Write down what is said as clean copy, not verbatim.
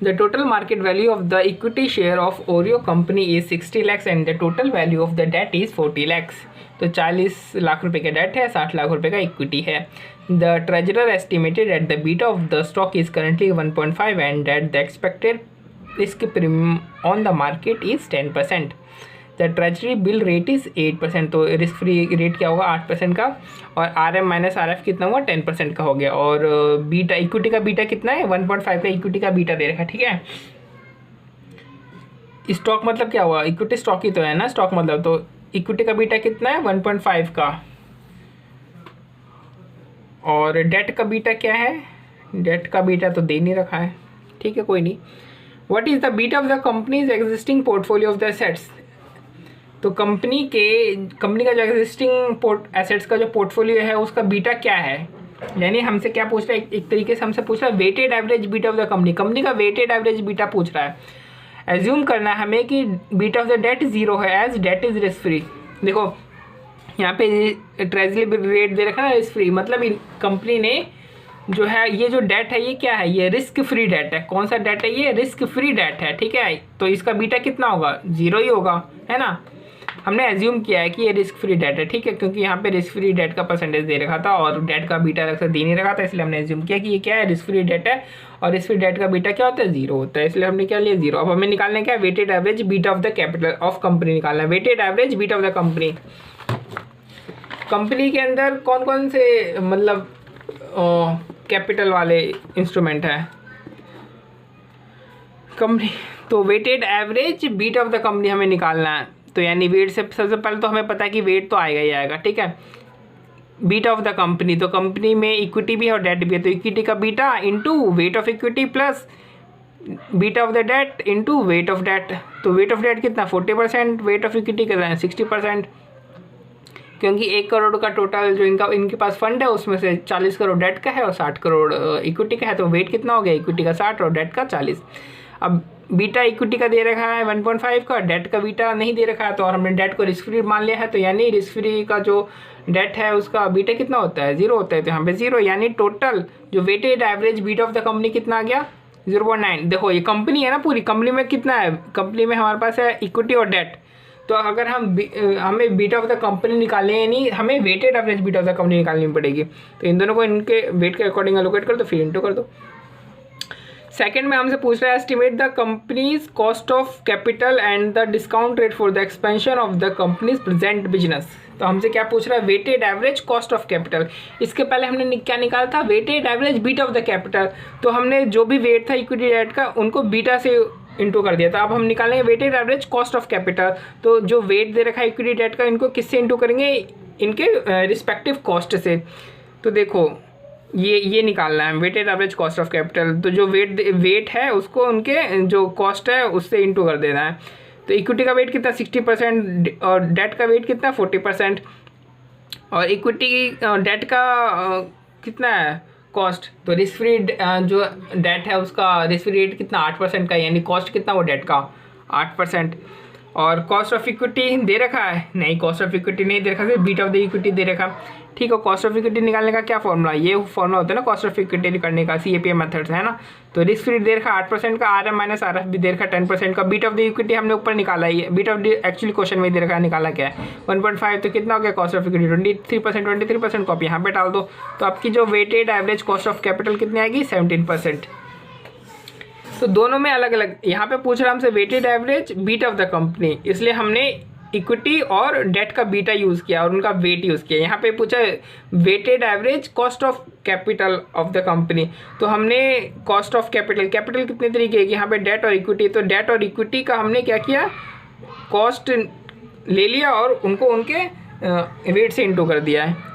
The total market value of the equity share of Oreo company is 60 lakhs and the total value of the debt is 40 lakhs। तो 40 लाख रुपए का date है, 60 लाख रुपए का equity है। The treasurer estimated at the beta of the stock is currently 1.5 and that the expected risk premium on the market is 10%। The treasury bill rate is 8%। तो risk free rate क्या होगा 8% का, और RM minus RF कितना हुआ 10% का हो गया। और बीटा इक्विटी का बीटा कितना है 1.5 का इक्विटी का बीटा दे रखा है, ठीक है। स्टॉक मतलब क्या हुआ, इक्विटी स्टॉक ही तो है ना स्टॉक मतलब, तो इक्विटी का बीटा कितना है 1.5 का। और डेट का बीटा क्या है, डेट का बीटा तो दे नहीं रखा है, ठीक है कोई नहीं। What is the beta of the companies existing portfolio of the assets. तो कंपनी का जो एग्जिस्टिंग एसेट्स का जो पोर्टफोलियो है उसका बीटा क्या है, यानी हमसे क्या पूछ रहा है, एक तरीके से हमसे पूछ रहा है weighted average beta of the company का वेटेड एवरेज बीटा पूछ रहा है। एज्यूम करना है हमें कि बीटा ऑफ द डेट 0 है as debt is risk free. देखो यहाँ पे ट्रेजरी रेट दे रखा है ना रिस्क फ्री, मतलब कंपनी ने जो है ये जो डेट है ये क्या है, ये रिस्क फ्री डेट है। कौन सा डेट है ये, रिस्क फ्री डेट है, ठीक है। तो इसका बीटा कितना होगा 0 ही होगा, है ना। हमने एज्यूम किया है कि ये रिस्क फ्री डेट है, ठीक है, क्योंकि यहाँ पे रिस्क फ्री डेट का परसेंटेज दे रखा था और डेट का बीटा अलग से दे नहीं रखा था, इसलिए हमने एज्यूम किया कि ये क्या है रिस्क फ्री डेट है और रिस्क फ्री डेट का बीटा क्या होता है 0 होता है, इसलिए हमने क्या लिया 0। अब हमें निकालना क्या है weighted average beta of the capital of company निकालना है। Weighted average beta of the company, company के अंदर कौन कौन से मतलब कैपिटल वाले इंस्ट्रूमेंट है कंपनी, तो weighted average beta of the company हमें निकालना है। तो यानी वेट से सबसे पहले तो हमें पता है कि वेट तो आएगा ही आएगा, ठीक है। बीटा ऑफ द कंपनी, तो कंपनी में इक्विटी भी है और डेट भी है, तो इक्विटी का beta into weight of equity plus beta of the debt into weight of debt. तो वेट ऑफ डेट कितना 40%, वेट ऑफ इक्विटी कितना है 60%, क्योंकि 1 करोड़ का टोटल जो इनके पास फंड है उसमें से 40 करोड़ डेट का है और 60 करोड़ इक्विटी का है। तो वेट कितना हो गया इक्विटी का 60 और डेट का 40। अब बीटा इक्विटी का दे रखा है 1.5 का, डेट का बीटा नहीं दे रखा है, तो और हमने डेट को रिस्क फ्री मान लिया है, तो यानी रिस्क फ्री का जो डेट है उसका बीटा कितना होता है 0 होता है, तो यहाँ पे 0, यानी टोटल जो weighted average beta of the company कितना आ गया 0.9। देखो ये कंपनी है ना, पूरी कंपनी में कितना है, कंपनी में हमारे पास है इक्विटी और डेट, तो अगर हमें बीटा ऑफ द कंपनी निकालनी है, यानी हमें weighted average beta of the company निकालनी पड़ेगी। तो इन दोनों को इनके वेट के अकॉर्डिंग एलोकेट कर दो, फिर इंटू कर दो। सेकेंड में हमसे पूछ रहा है estimate the company's cost of capital and the discount rate for the expansion of the company's present business. तो हमसे क्या पूछ रहा है weighted average cost of capital. इसके पहले हमने क्या निकाला था weighted average beta of the capital, तो हमने जो भी वेट था इक्विटी डेट का उनको बीटा से इंटू कर दिया था। अब हम निकालेंगे weighted average cost of capital, तो जो वेट दे रखा है इक्विटी डेट का इनको किससे इंटू करेंगे, इनके रिस्पेक्टिव कॉस्ट से। तो देखो ये निकालना है weighted average cost of capital, तो जो वेट है उसको उनके जो कॉस्ट है उससे इंटू कर देना है। तो इक्विटी का वेट कितना 60% और डेट का वेट कितना 40%, और इक्विटी डेट का कितना है कॉस्ट, तो रिस्क फ्री जो डेट है उसका रिस्क फ्री रेट कितना 8% का, यानी कॉस्ट कितना वो डेट का 8%। और कॉस्ट ऑफ इक्विटी दे रखा है, नहीं कॉस्ट ऑफ इक्विटी नहीं दे रखा, सिर्फ बीटा ऑफ द इक्विटी दे रखा, ठीक है। कॉस्ट ऑफ इक्विटी निकालने का क्या फॉर्मूला, ये फॉर्मूला होता है ना कॉस्ट ऑफ इक्विटी करने का, CAPM मेथड से, है ना। तो रिस्क फ्री दे रखा 8% का, RM माइनस RF भी दे रखा 10% का, बीटा ऑफ द इक्विटी हमने ऊपर निकाला है, beta of the actually question में दे रखा है, निकाला क्या है 1.5, तो कितना हो गया कॉस्ट ऑफ इक्विटी 23% को आप यहाँ पे डाल दो, तो आपकी जो weighted average cost of capital कितनी आएगी 17%। तो दोनों में अलग अलग, यहाँ पे पूछ रहा हमसे weighted average beta of the company, इसलिए हमने इक्विटी और डेट का बीटा यूज़ किया और उनका वेट यूज़ किया। यहाँ पे पूछा weighted average cost of capital of the company, तो हमने कॉस्ट ऑफ कैपिटल कितने तरीके की, यहाँ पे डेट और इक्विटी, तो डेट और इक्विटी का हमने क्या किया कॉस्ट ले लिया और उनको उनके वेट से इंटू कर दिया है।